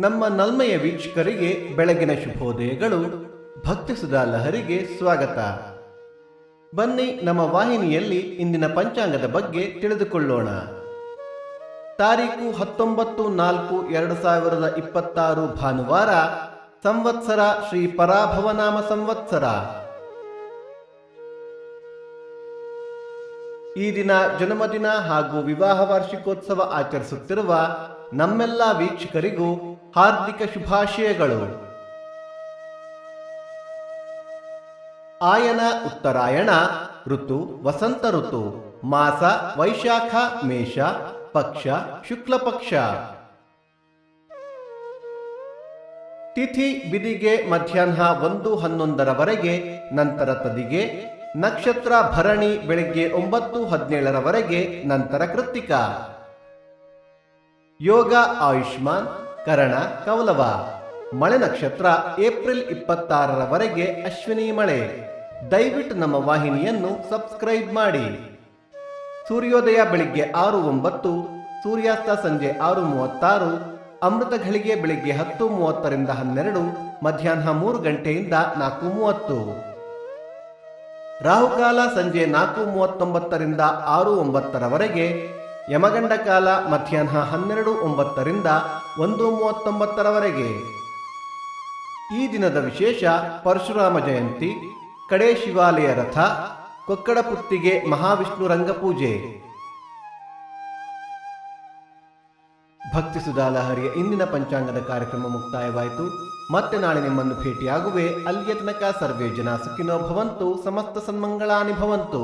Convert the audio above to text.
ನಮ್ಮ ನಲ್ಮೆಯ ವೀಕ್ಷಕರಿಗೆ ಬೆಳಗಿನ ಶುಭೋದಯಗಳು. ಭಕ್ತಿ ಸುಧಾ ಲಹರಿಗೆ ಸ್ವಾಗತ. ಬನ್ನಿ ನಮ್ಮ ವಾಹಿನಿಯಲ್ಲಿ ಇಂದಿನ ಪಂಚಾಂಗದ ಬಗ್ಗೆ ತಿಳಿದುಕೊಳ್ಳೋಣ. ತಾರೀಕು 19/4/2026 ಭಾನುವಾರ. ಸಂವತ್ಸರ ಶ್ರೀ ಪರಾಭವನಾಮ ಸಂವತ್ಸರ. ಈ ದಿನ ಜನ್ಮದಿನ ಹಾಗೂ ವಿವಾಹ ವಾರ್ಷಿಕೋತ್ಸವ ಆಚರಿಸುತ್ತಿರುವ ನಮ್ಮೆಲ್ಲ ವೀಕ್ಷಕರಿಗೂ ಹಾರ್ದಿಕ ಶುಭಾಶಯಗಳು. ಆಯನ ಉತ್ತರಾಯಣ ಋತು ವಸಂತ ಋತು. ಮಾಸ ವೈಶಾಖ ಮೇಷ. ಪಕ್ಷ ಶುಕ್ಲ ಪಕ್ಷ. ತಿಥಿ ಬಿದಿಗೆ ಮಧ್ಯಾಹ್ನ 1:11 ನಂತರ ತದಿಗೆ. ನಕ್ಷತ್ರ ಭರಣಿ ಬೆಳಿಗ್ಗೆ 9:17 ನಂತರ ಕೃತ್ತಿಕ. ಯೋಗ ಆಯುಷ್ಮಾನ್ ಕರಣ ಕೌಲವ. ಮಳೆ ನಕ್ಷತ್ರ ಏಪ್ರಿಲ್ 26 ಅಶ್ವಿನಿ ಮಳೆ. ದಯವಿಟ್ಟು ನಮ್ಮ ವಾಹಿನಿಯನ್ನು ಸಬ್ಸ್ಕ್ರೈಬ್ ಮಾಡಿ. ಸೂರ್ಯೋದಯ ಬೆಳಿಗ್ಗೆ 6:09, ಸೂರ್ಯಾಸ್ತ ಸಂಜೆ 6:36, ಅಮೃತ ಘಳಿಗೆ ಬೆಳಿಗ್ಗೆ 10:30 12, ಮಧ್ಯಾಹ್ನ 3 ಗಂಟೆಯಿಂದ 4:30. ರಾಹುಕಾಲ ಸಂಜೆ 4:39 6:09. ಯಮಗಂಡ ಕಾಲ ಮಧ್ಯಾಹ್ನ 12:09 1:39. ಈ ದಿನದ ವಿಶೇಷ ಪರಶುರಾಮ ಜಯಂತಿ, ಕಡೆ ಶಿವಾಲಯ ರಥ, ಕೊಕ್ಕಡಪುತ್ತಿಗೆ ಮಹಾವಿಷ್ಣು ರಂಗಪೂಜೆ. ಭಕ್ತಿ ಸುಧಾ ಲಹರಿಯ ಇಂದಿನ ಪಂಚಾಂಗದ ಕಾರ್ಯಕ್ರಮ ಮುಕ್ತಾಯವಾಯಿತು. ಮತ್ತೆ ನಾಳೆ ನಿಮ್ಮನ್ನು ಭೇಟಿಯಾಗುವೆ. ಅಲ್ಲಿಯ ತನಕ ಸರ್ವೇ ಜನ ಸುಖಿನೋ ಭವಂತು, ಸಮಸ್ತ ಸನ್ಮಂಗಳಾನಿ ಭವಂತು.